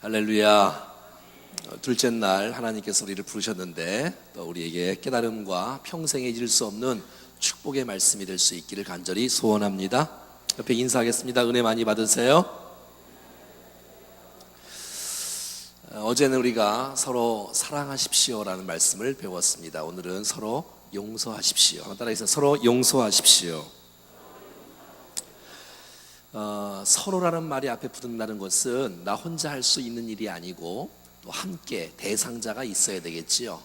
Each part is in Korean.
할렐루야. 둘째 날 하나님께서 우리를 부르셨는데 또 우리에게 깨달음과 평생에 잊을 수 없는 축복의 말씀이 될 수 있기를 간절히 소원합니다. 옆에 인사하겠습니다. 은혜 많이 받으세요. 어제는 우리가 서로 사랑하십시오라는 말씀을 배웠습니다. 오늘은 서로 용서하십시오. 한번 따라해서 서로 용서하십시오. 서로라는 말이 앞에 붙는다는 것은 나 혼자 할 수 있는 일이 아니고 또 함께 대상자가 있어야 되겠지요.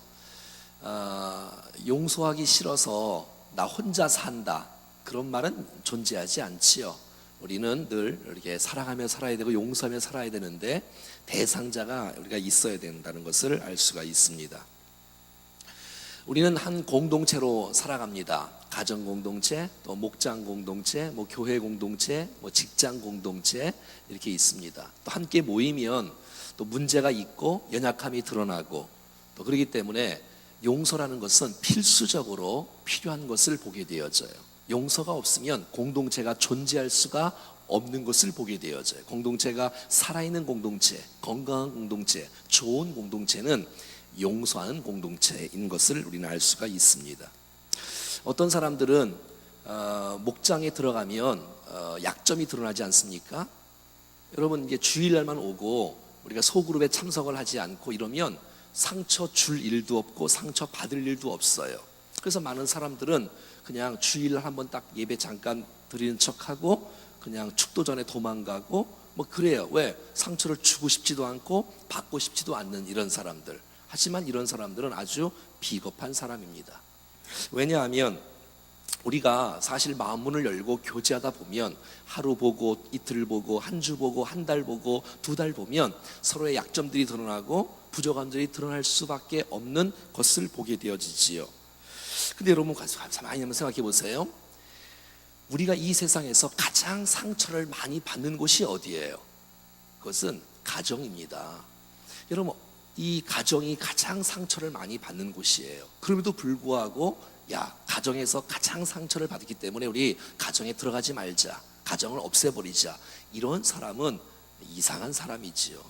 용서하기 싫어서 나 혼자 산다, 그런 말은 존재하지 않지요. 우리는 늘 이렇게 사랑하며 살아야 되고 용서하며 살아야 되는데 대상자가 우리가 있어야 된다는 것을 알 수가 있습니다. 우리는 한 공동체로 살아갑니다. 가정 공동체, 또 목장 공동체, 교회 공동체, 직장 공동체 이렇게 있습니다. 또 함께 모이면 또 문제가 있고 연약함이 드러나고 또 그렇기 때문에 용서라는 것은 필수적으로 필요한 것을 보게 되어져요. 용서가 없으면 공동체가 존재할 수가 없는 것을 보게 되어져요. 공동체가 살아있는 공동체, 건강한 공동체, 좋은 공동체는 용서하는 공동체인 것을 우리는 알 수가 있습니다. 어떤 사람들은 목장에 들어가면 약점이 드러나지 않습니까? 여러분, 이게 주일날만 오고 우리가 소그룹에 참석을 하지 않고 이러면 상처 줄 일도 없고 상처 받을 일도 없어요. 그래서 많은 사람들은 그냥 주일날 한번 딱 예배 잠깐 드리는 척하고 그냥 축도 전에 도망가고 그래요. 왜? 상처를 주고 싶지도 않고 받고 싶지도 않는 이런 사람들. 하지만 이런 사람들은 아주 비겁한 사람입니다. 왜냐하면 우리가 사실 마음문을 열고 교제하다 보면 하루 보고 이틀 보고 한 주 보고 한 달 보고 두 달 보면 서로의 약점들이 드러나고 부족함들이 드러날 수밖에 없는 것을 보게 되어지지요. 근데 여러분 가만히 한번 생각해 보세요. 우리가 이 세상에서 가장 상처를 많이 받는 곳이 어디예요? 그것은 가정입니다. 여러분, 이 가정이 가장 상처를 많이 받는 곳이에요. 그럼에도 불구하고 가정에서 가장 상처를 받았기 때문에 우리 가정에 들어가지 말자, 가정을 없애버리자, 이런 사람은 이상한 사람이지요.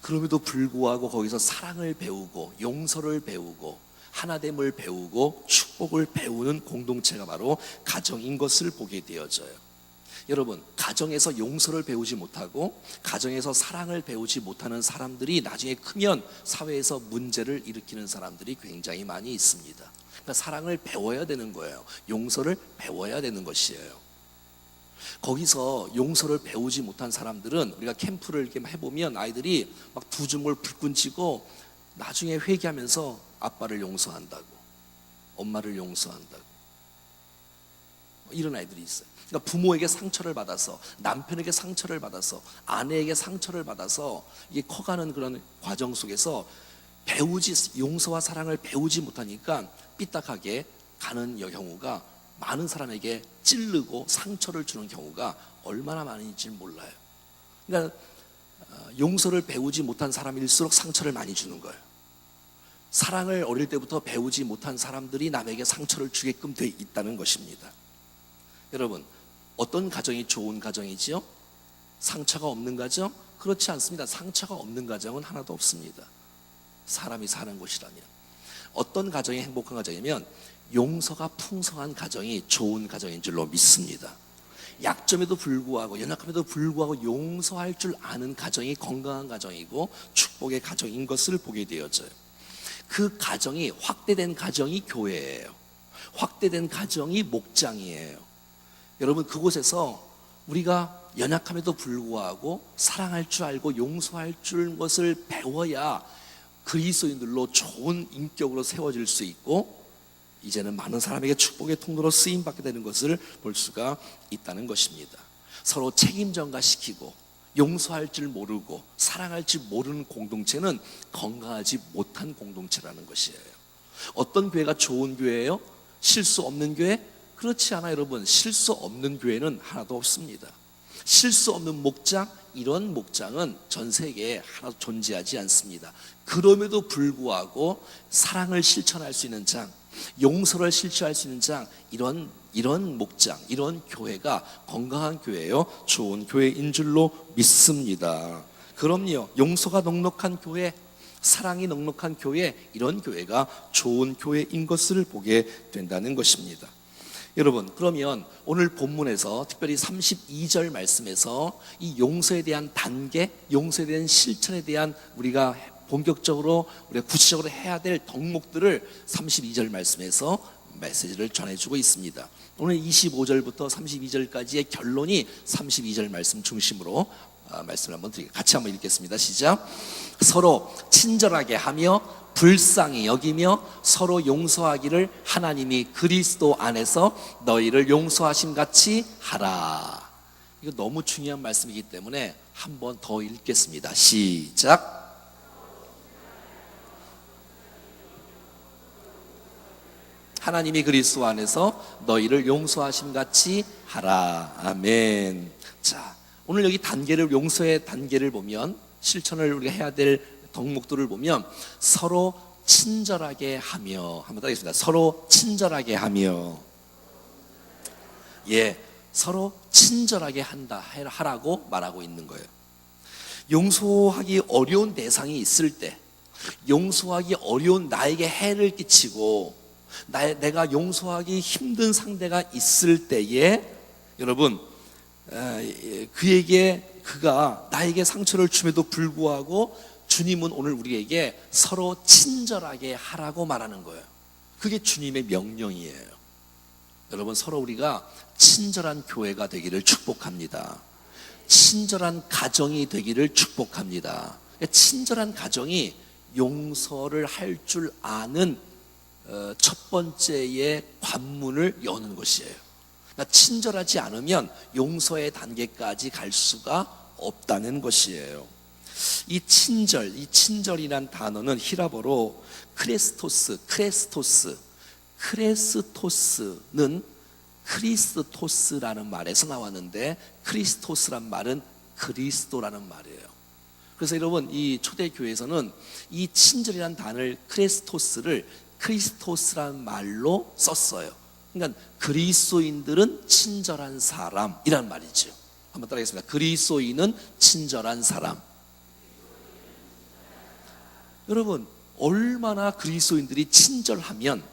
그럼에도 불구하고 거기서 사랑을 배우고 용서를 배우고 하나됨을 배우고 축복을 배우는 공동체가 바로 가정인 것을 보게 되어져요. 여러분, 가정에서 용서를 배우지 못하고 가정에서 사랑을 배우지 못하는 사람들이 나중에 크면 사회에서 문제를 일으키는 사람들이 굉장히 많이 있습니다. 그러니까 사랑을 배워야 되는 거예요. 용서를 배워야 되는 것이에요. 거기서 용서를 배우지 못한 사람들은 우리가 캠프를 이렇게 해보면 아이들이 막 두 주먹을 불끈 쥐고 나중에 회개하면서 아빠를 용서한다고, 엄마를 용서한다고, 이런 아이들이 있어요. 그러니까 부모에게 상처를 받아서, 남편에게 상처를 받아서, 아내에게 상처를 받아서 이게 커가는 그런 과정 속에서 용서와 사랑을 배우지 못하니까 삐딱하게 가는 경우가 많은 사람에게 찌르고 상처를 주는 경우가 얼마나 많은지 몰라요. 그러니까 용서를 배우지 못한 사람일수록 상처를 많이 주는 거예요. 사랑을 어릴 때부터 배우지 못한 사람들이 남에게 상처를 주게끔 돼 있다는 것입니다. 여러분, 어떤 가정이 좋은 가정이지요? 상처가 없는 가정? 그렇지 않습니다. 상처가 없는 가정은 하나도 없습니다. 사람이 사는 곳이라면. 어떤 가정이 행복한 가정이면 용서가 풍성한 가정이 좋은 가정인 줄로 믿습니다. 약점에도 불구하고 연약함에도 불구하고 용서할 줄 아는 가정이 건강한 가정이고 축복의 가정인 것을 보게 되어져요. 그 가정이 확대된 가정이 교회예요. 확대된 가정이 목장이에요. 여러분, 그곳에서 우리가 연약함에도 불구하고 사랑할 줄 알고 용서할 줄 것을 배워야 그리스도인들로 좋은 인격으로 세워질 수 있고 이제는 많은 사람에게 축복의 통로로 쓰임받게 되는 것을 볼 수가 있다는 것입니다. 서로 책임 전가시키고 용서할 줄 모르고 사랑할 줄 모르는 공동체는 건강하지 못한 공동체라는 것이에요. 어떤 교회가 좋은 교회예요? 실수 없는 교회? 그렇지 않아요. 여러분, 실수 없는 교회는 하나도 없습니다. 실수 없는 목장, 이런 목장은 전 세계에 하나도 존재하지 않습니다. 그럼에도 불구하고 사랑을 실천할 수 있는 장, 용서를 실천할 수 있는 장, 이런 목장, 이런 교회가 건강한 교회요, 좋은 교회인 줄로 믿습니다. 그럼요. 용서가 넉넉한 교회, 사랑이 넉넉한 교회, 이런 교회가 좋은 교회인 것을 보게 된다는 것입니다. 여러분, 그러면 오늘 본문에서 특별히 32절 말씀에서 이 용서에 대한 단계, 용서에 대한 실천에 대한 우리가 본격적으로 우리가 구체적으로 해야 될 덕목들을 32절 말씀에서 메시지를 전해주고 있습니다. 오늘 25절부터 32절까지의 결론이 32절 말씀 중심으로 말씀을 한번 드리겠습니다. 같이 한번 읽겠습니다. 시작. 서로 친절하게 하며 불쌍히 여기며 서로 용서하기를 하나님이 그리스도 안에서 너희를 용서하심 같이 하라. 이거 너무 중요한 말씀이기 때문에 한 번 더 읽겠습니다. 시작. 하나님이 그리스도 안에서 너희를 용서하심 같이 하라. 아멘. 자, 오늘 여기 단계를, 용서의 단계를 보면, 실천을 우리가 해야 될 덕목들을 보면 서로 친절하게 하며, 한번 더 하겠습니다. 서로 친절하게 하며, 서로 친절하게 하라고 말하고 있는 거예요. 용서하기 어려운 대상이 있을 때, 용서하기 어려운 나에게 해를 끼치고 내가 용서하기 힘든 상대가 있을 때에, 여러분, 그가 나에게 상처를 줌에도 불구하고 주님은 오늘 우리에게 서로 친절하게 하라고 말하는 거예요. 그게 주님의 명령이에요. 여러분, 서로 우리가 친절한 교회가 되기를 축복합니다. 친절한 가정이 되기를 축복합니다. 친절한 가정이 용서를 할 줄 아는 첫 번째의 관문을 여는 것이에요. 그러니까 친절하지 않으면 용서의 단계까지 갈 수가 없다는 것이에요. 이 친절이란 단어는 히라보로 크레스토스는 크리스토스라는 말에서 나왔는데, 크리스토스란 말은 그리스도라는 말이에요. 그래서 여러분, 이 초대교회에서는 이 친절이란 단어를 크리스토스라는 말로 썼어요. 그러니까 그리스도인들은 친절한 사람이란 말이죠. 한번 따라하겠습니다. 그리스도인은 친절한 사람. 여러분, 얼마나 그리스도인들이 친절하면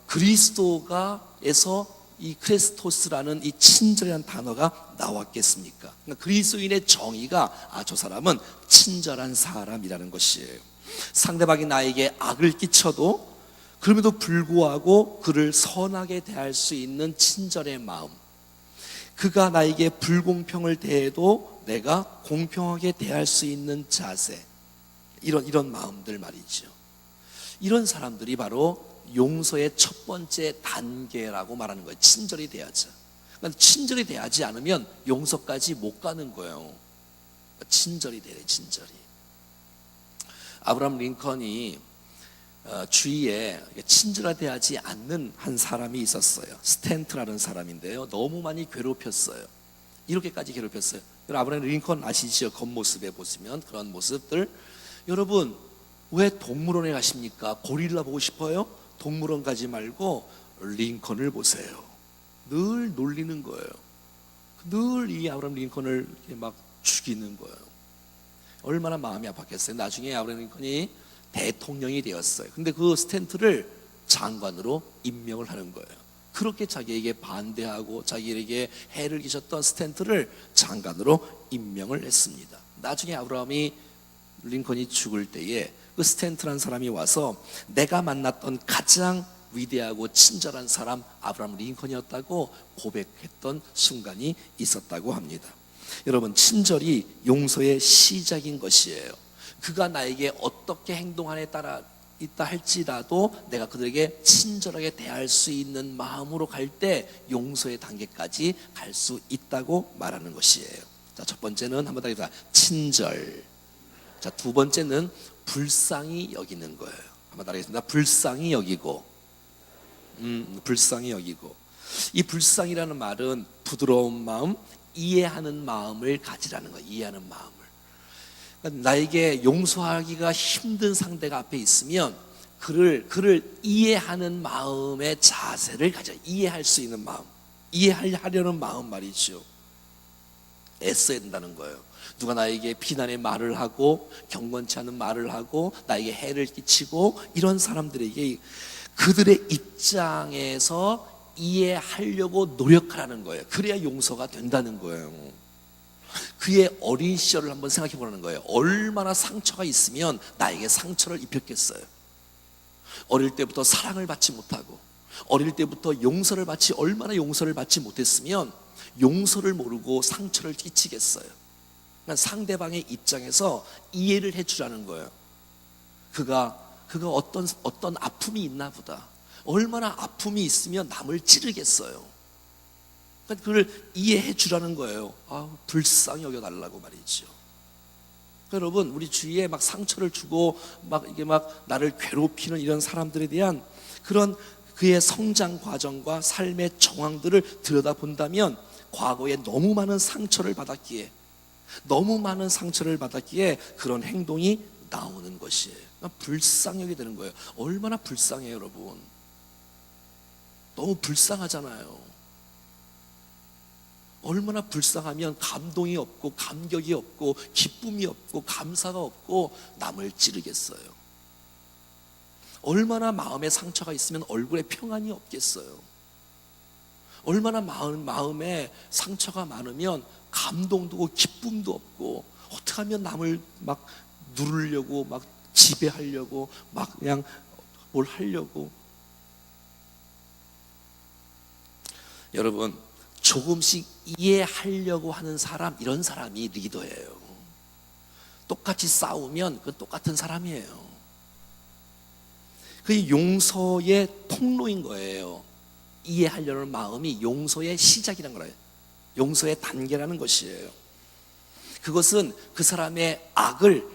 그리스도가에서 이 크리스토스라는 이 친절이라는 단어가 나왔겠습니까? 그러니까 그리스도인의 정의가 저 사람은 친절한 사람이라는 것이에요. 상대방이 나에게 악을 끼쳐도 그럼에도 불구하고 그를 선하게 대할 수 있는 친절의 마음, 그가 나에게 불공평을 대해도 내가 공평하게 대할 수 있는 자세, 이런 마음들 말이죠. 이런 사람들이 바로 용서의 첫 번째 단계라고 말하는 거예요. 친절히 대하자. 그러니까 친절히 대하지 않으면 용서까지 못 가는 거예요. 친절히 대해, 친절히. 아브라함 링컨이 주위에 친절하게 대하지 않는 한 사람이 있었어요. 스탠트라는 사람인데요, 너무 많이 괴롭혔어요. 이렇게까지 괴롭혔어요. 아브라함 링컨 아시죠? 겉모습에 보시면 그런 모습들. 여러분, 왜 동물원에 가십니까? 고릴라 보고 싶어요? 동물원 가지 말고 링컨을 보세요. 늘 놀리는 거예요. 늘 이 아브라함 링컨을 이렇게 막 죽이는 거예요. 얼마나 마음이 아팠겠어요. 나중에 아브라함 링컨이 대통령이 되었어요. 근데 그 스탠트를 장관으로 임명을 하는 거예요. 그렇게 자기에게 반대하고 자기에게 해를 끼쳤던 스탠트를 장관으로 임명을 했습니다. 나중에 아브라함이 링컨이 죽을 때에 그 스탠트라는 사람이 와서 내가 만났던 가장 위대하고 친절한 사람 아브라함 링컨이었다고 고백했던 순간이 있었다고 합니다. 여러분, 친절이 용서의 시작인 것이에요. 그가 나에게 어떻게 행동하에 따라 있다 할지라도 내가 그들에게 친절하게 대할 수 있는 마음으로 갈 때 용서의 단계까지 갈 수 있다고 말하는 것이에요. 자, 첫 번째는 한번 더 해봅시다. 친절. 자, 두 번째는 불쌍히 여기는 거예요. 한번 따라하겠습니다. 불쌍히 여기고. 불쌍히 여기고. 이 불쌍이라는 말은 부드러운 마음, 이해하는 마음을 가지라는 거예요. 이해하는 마음을. 그러니까 나에게 용서하기가 힘든 상대가 앞에 있으면 그를 이해하는 마음의 자세를 가져. 이해할 수 있는 마음, 이해하려는 마음 말이죠. 애써야 된다는 거예요. 누가 나에게 비난의 말을 하고 경건치 않은 말을 하고 나에게 해를 끼치고 이런 사람들에게 그들의 입장에서 이해하려고 노력하라는 거예요. 그래야 용서가 된다는 거예요. 그의 어린 시절을 한번 생각해 보라는 거예요. 얼마나 상처가 있으면 나에게 상처를 입혔겠어요. 어릴 때부터 사랑을 받지 못하고 어릴 때부터 용서를 받지 얼마나 용서를 받지 못했으면 용서를 모르고 상처를 끼치겠어요. 그러니까 상대방의 입장에서 이해를 해주라는 거예요. 그가 어떤 아픔이 있나 보다. 얼마나 아픔이 있으면 남을 찌르겠어요. 그러니까 그걸 이해해 주라는 거예요. 불쌍히 여겨달라고 말이죠. 여러분, 우리 주위에 막 상처를 주고 이게 나를 괴롭히는 이런 사람들에 대한 그런 그의 성장 과정과 삶의 정황들을 들여다본다면 과거에 너무 많은 상처를 받았기에 그런 행동이 나오는 것이에요. 불쌍히 여기게 되는 거예요. 얼마나 불쌍해요, 여러분. 너무 불쌍하잖아요. 얼마나 불쌍하면 감동이 없고 감격이 없고 기쁨이 없고 감사가 없고 남을 찌르겠어요. 얼마나 마음에 상처가 있으면 얼굴에 평안이 없겠어요. 얼마나 마음에 상처가 많으면 감동도 없고 기쁨도 없고 어떻게 하면 남을 막 누르려고 막 지배하려고 막 그냥 뭘 하려고. 여러분, 조금씩 이해하려고 하는 사람, 이런 사람이 리더예요. 똑같이 싸우면 그건 똑같은 사람이에요. 그게 용서의 통로인 거예요. 이해하려는 마음이 용서의 시작이라는 거예요. 용서의 단계라는 것이에요. 그것은 그 사람의 악을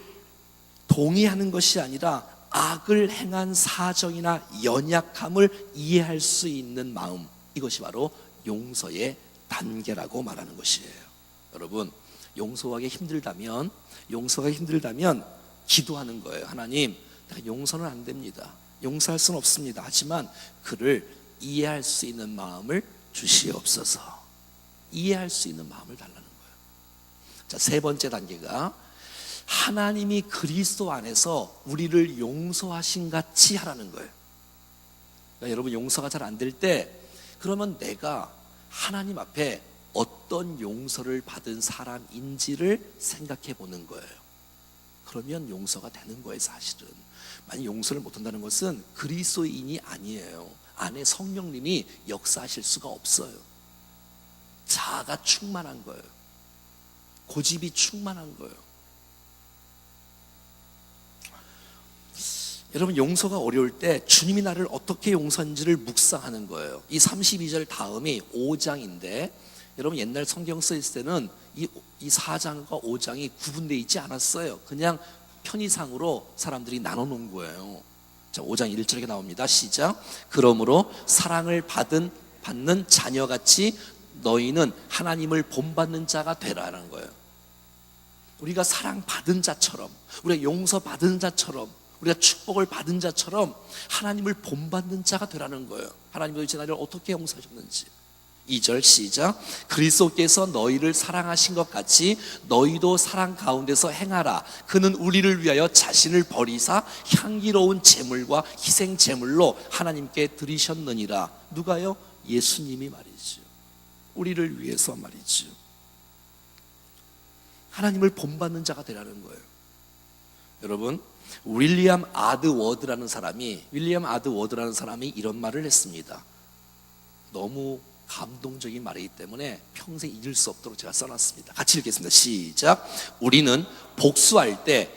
동의하는 것이 아니라 악을 행한 사정이나 연약함을 이해할 수 있는 마음, 이것이 바로 용서의 단계라고 말하는 것이에요. 여러분, 용서하기 힘들다면 기도하는 거예요. 하나님, 내가 용서는 안 됩니다. 용서할 수는 없습니다. 하지만 그를 이해할 수 있는 마음을 주시옵소서. 이해할 수 있는 마음을 달라는 거예요. 자, 세 번째 단계가 하나님이 그리스도 안에서 우리를 용서하신 같이 하라는 거예요. 그러니까 여러분, 용서가 잘 안 될 때 그러면 내가 하나님 앞에 어떤 용서를 받은 사람인지를 생각해 보는 거예요. 그러면 용서가 되는 거예요, 사실은. 만약 용서를 못한다는 것은 그리스도인이 아니에요. 안에 성령님이 역사하실 수가 없어요. 자아가 충만한 거예요. 고집이 충만한 거예요. 여러분, 용서가 어려울 때 주님이 나를 어떻게 용서한지를 묵상하는 거예요. 이 32절 다음이 5장인데 여러분, 옛날 성경 써 있을 때는 이 4장과 5장이 구분되어 있지 않았어요. 그냥 편의상으로 사람들이 나눠 놓은 거예요. 자, 5장 1절에 나옵니다. 시작. 그러므로 사랑을 받는 자녀같이 너희는 하나님을 본받는 자가 되라는 거예요. 우리가 사랑받은 자처럼, 우리가 용서받은 자처럼, 우리가 축복을 받은 자처럼 하나님을 본받는 자가 되라는 거예요. 하나님이 도대체 나를 어떻게 용서하셨는지. 2절 시작. 그리스도께서 너희를 사랑하신 것 같이 너희도 사랑 가운데서 행하라. 그는 우리를 위하여 자신을 버리사 향기로운 제물과 희생 제물로 하나님께 드리셨느니라. 누가요? 예수님이 말이죠. 우리를 위해서 말이죠. 하나님을 본받는 자가 되라는 거예요. 여러분, 윌리엄 아드워드라는 사람이 이런 말을 했습니다. 너무 감동적인 말이기 때문에 평생 잊을 수 없도록 제가 써놨습니다. 같이 읽겠습니다. 시작. 우리는 복수할 때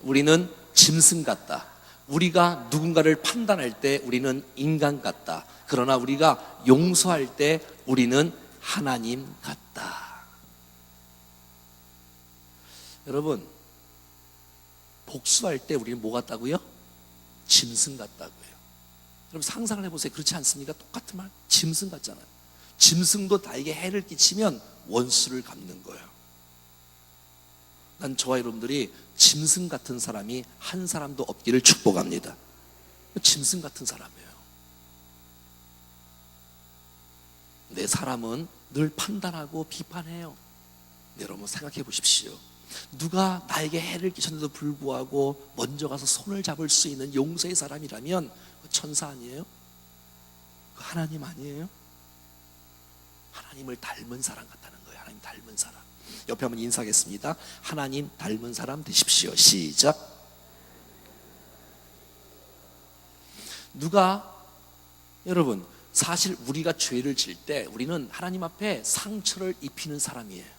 우리는 짐승 같다. 우리가 누군가를 판단할 때 우리는 인간 같다. 그러나 우리가 용서할 때 우리는 하나님 같다. 여러분, 복수할 때 우리는 뭐 같다고요? 짐승 같다고요. 여러분, 상상을 해보세요. 그렇지 않습니까? 똑같은 말. 짐승 같잖아요. 짐승도 나에게 해를 끼치면 원수를 갚는 거예요. 난 저와 여러분들이 짐승 같은 사람이 한 사람도 없기를 축복합니다. 짐승 같은 사람이에요. 내 사람은 늘 판단하고 비판해요. 여러분 생각해 보십시오. 누가 나에게 해를 끼쳤는데도 불구하고 먼저 가서 손을 잡을 수 있는 용서의 사람이라면 그 천사 아니에요? 그 하나님 아니에요? 하나님을 닮은 사람 같다는 거예요. 하나님 닮은 사람. 옆에 한번 인사하겠습니다. 하나님 닮은 사람 되십시오. 시작. 여러분, 사실 우리가 죄를 지을 때 우리는 하나님 앞에 상처를 입히는 사람이에요.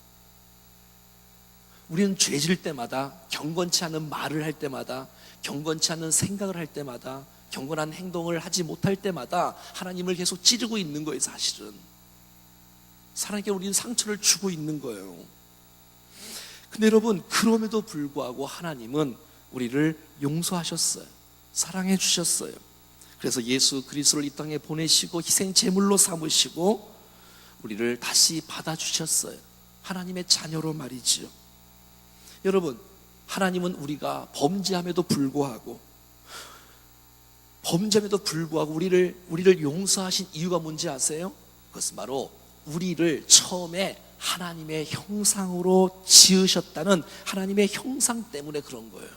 우리는 죄 지을 때마다, 경건치 않은 말을 할 때마다, 경건치 않은 생각을 할 때마다, 경건한 행동을 하지 못할 때마다 하나님을 계속 찌르고 있는 거예요. 사실은 하나님께 우리는 상처를 주고 있는 거예요. 근데 여러분, 그럼에도 불구하고 하나님은 우리를 용서하셨어요. 사랑해 주셨어요. 그래서 예수 그리스도를 이 땅에 보내시고 희생 제물로 삼으시고 우리를 다시 받아주셨어요. 하나님의 자녀로 말이지요. 여러분, 하나님은 우리가 범죄함에도 불구하고 우리를 용서하신 이유가 뭔지 아세요? 그것은 바로 우리를 처음에 하나님의 형상으로 지으셨다는 하나님의 형상 때문에 그런 거예요.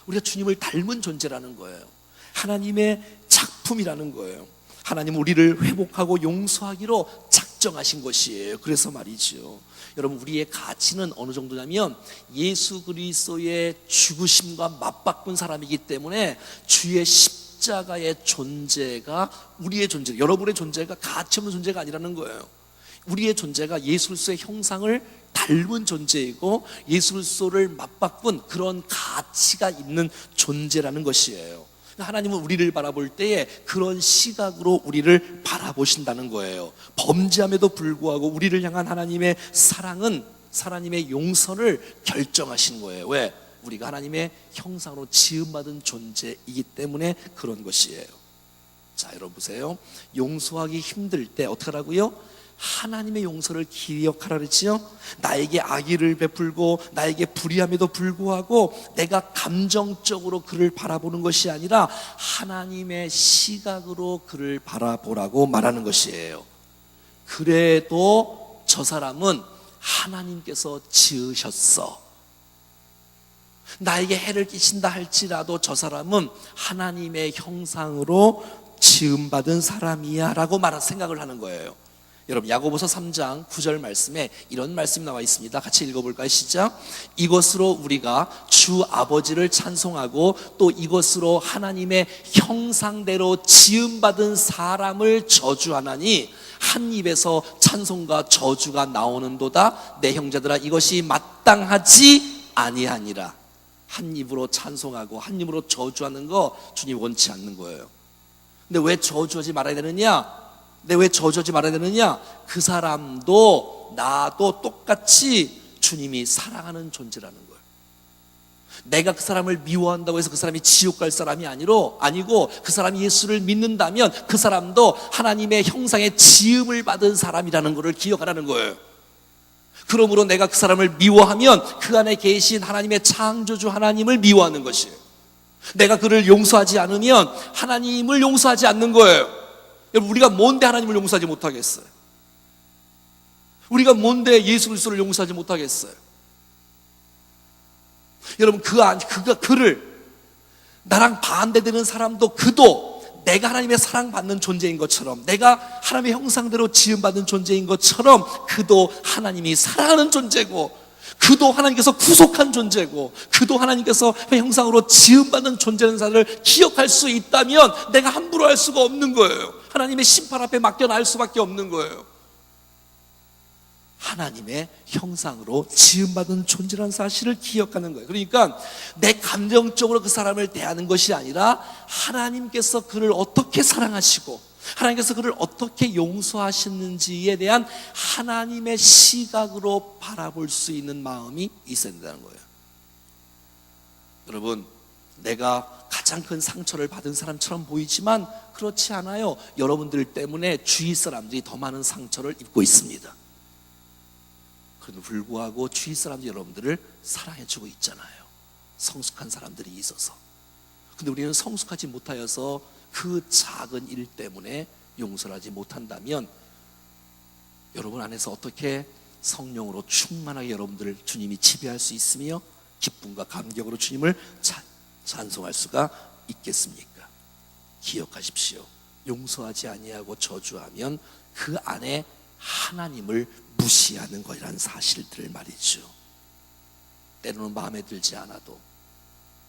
우리가 주님을 닮은 존재라는 거예요. 하나님의 작품이라는 거예요. 하나님은 우리를 회복하고 용서하기로 작정하신 것이에요. 그래서 말이죠, 여러분, 우리의 가치는 어느 정도냐면 예수 그리스도의 죽으심과 맞바꾼 사람이기 때문에 주의 십자가의 존재가 우리의 존재, 여러분의 존재가 가치 없는 존재가 아니라는 거예요. 우리의 존재가 예수 그리스도의 형상을 닮은 존재이고 예수 그리스도를 맞바꾼 그런 가치가 있는 존재라는 것이에요. 하나님은 우리를 바라볼 때에 그런 시각으로 우리를 바라보신다는 거예요. 범죄함에도 불구하고 우리를 향한 하나님의 사랑은 하나님의 용서를 결정하신 거예요. 왜? 우리가 하나님의 형상으로 지음받은 존재이기 때문에 그런 것이에요. 자, 여러분 보세요. 용서하기 힘들 때 어떻게 하라고요? 하나님의 용서를 기억하라 그랬지요. 나에게 악의를 베풀고 나에게 불의함에도 불구하고 내가 감정적으로 그를 바라보는 것이 아니라 하나님의 시각으로 그를 바라보라고 말하는 것이에요. 그래도 저 사람은 하나님께서 지으셨어. 나에게 해를 끼친다 할지라도 저 사람은 하나님의 형상으로 지음받은 사람이야 라고 생각을 하는 거예요. 여러분, 야고보서 3장 9절 말씀에 이런 말씀이 나와 있습니다. 같이 읽어볼까요? 시작. 이것으로 우리가 주 아버지를 찬송하고 또 이것으로 하나님의 형상대로 지음받은 사람을 저주하나니 한 입에서 찬송과 저주가 나오는도다. 내 형제들아, 이것이 마땅하지 아니하니라. 한 입으로 찬송하고 한 입으로 저주하는 거 주님 원치 않는 거예요. 근데 왜 저주하지 말아야 되느냐? 그 사람도 나도 똑같이 주님이 사랑하는 존재라는 거예요. 내가 그 사람을 미워한다고 해서 그 사람이 지옥 갈 사람이 아니고 그 사람이 예수를 믿는다면 그 사람도 하나님의 형상의 지음을 받은 사람이라는 것을 기억하라는 거예요. 그러므로 내가 그 사람을 미워하면 그 안에 계신 하나님의 창조주 하나님을 미워하는 것이에요. 내가 그를 용서하지 않으면 하나님을 용서하지 않는 거예요. 여러분, 우리가 뭔데 하나님을 용서하지 못하겠어요? 우리가 뭔데 예수 그리스도를 용서하지 못하겠어요? 여러분, 그를 나랑 반대되는 사람도 그도 내가 하나님의 사랑받는 존재인 것처럼, 내가 하나님의 형상대로 지음받은 존재인 것처럼 그도 하나님이 사랑하는 존재고, 그도 하나님께서 구속한 존재고, 그도 하나님께서 형상으로 지음받은 존재라는 사실을 기억할 수 있다면 내가 함부로 할 수가 없는 거예요. 하나님의 심판 앞에 맡겨놔야 수밖에 없는 거예요. 하나님의 형상으로 지음받은 존재라는 사실을 기억하는 거예요. 그러니까 내 감정적으로 그 사람을 대하는 것이 아니라 하나님께서 그를 어떻게 사랑하시고 하나님께서 그를 어떻게 용서하셨는지에 대한 하나님의 시각으로 바라볼 수 있는 마음이 있어야 된다는 거예요. 여러분, 내가 가장 큰 상처를 받은 사람처럼 보이지만 그렇지 않아요. 여러분들 때문에 주위 사람들이 더 많은 상처를 입고 있습니다. 그럼에도 불구하고 주위 사람들이 여러분들을 사랑해주고 있잖아요. 성숙한 사람들이 있어서. 근데 우리는 성숙하지 못하여서 그 작은 일 때문에 용서를 하지 못한다면 여러분 안에서 어떻게 성령으로 충만하게 여러분들을 주님이 지배할 수 있으며 기쁨과 감격으로 주님을 찬송할 수가 있겠습니까? 기억하십시오. 용서하지 아니하고 저주하면 그 안에 하나님을 무시하는 것이라는 사실들을 말이죠. 때로는 마음에 들지 않아도,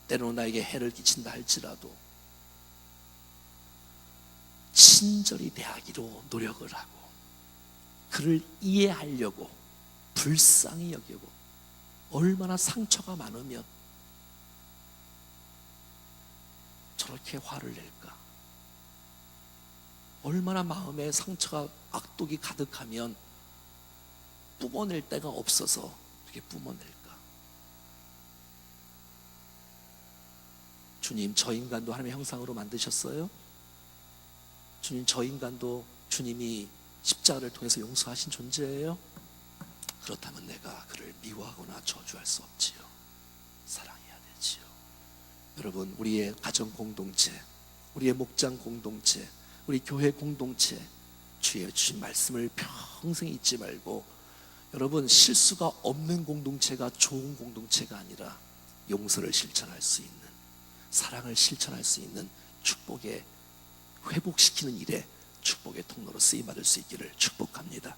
때로는 나에게 해를 끼친다 할지라도 친절히 대하기로 노력을 하고 그를 이해하려고 불쌍히 여기고, 얼마나 상처가 많으면 저렇게 화를 낼까? 얼마나 마음에 상처가 악독이 가득하면 뿜어낼 데가 없어서 이렇게 뿜어낼까? 주님, 저 인간도 하나님의 형상으로 만드셨어요? 주님, 저 인간도 주님이 십자가를 통해서 용서하신 존재예요? 그렇다면 내가 그를 미워하거나 저주할 수 없지요. 사랑해야 되지요. 여러분, 우리의 가정 공동체, 우리의 목장 공동체, 우리 교회 공동체, 주의 주신 말씀을 평생 잊지 말고, 여러분, 실수가 없는 공동체가 좋은 공동체가 아니라 용서를 실천할 수 있는, 사랑을 실천할 수 있는 축복의 회복시키는 일에 축복의 통로로 쓰임받을 수 있기를 축복합니다.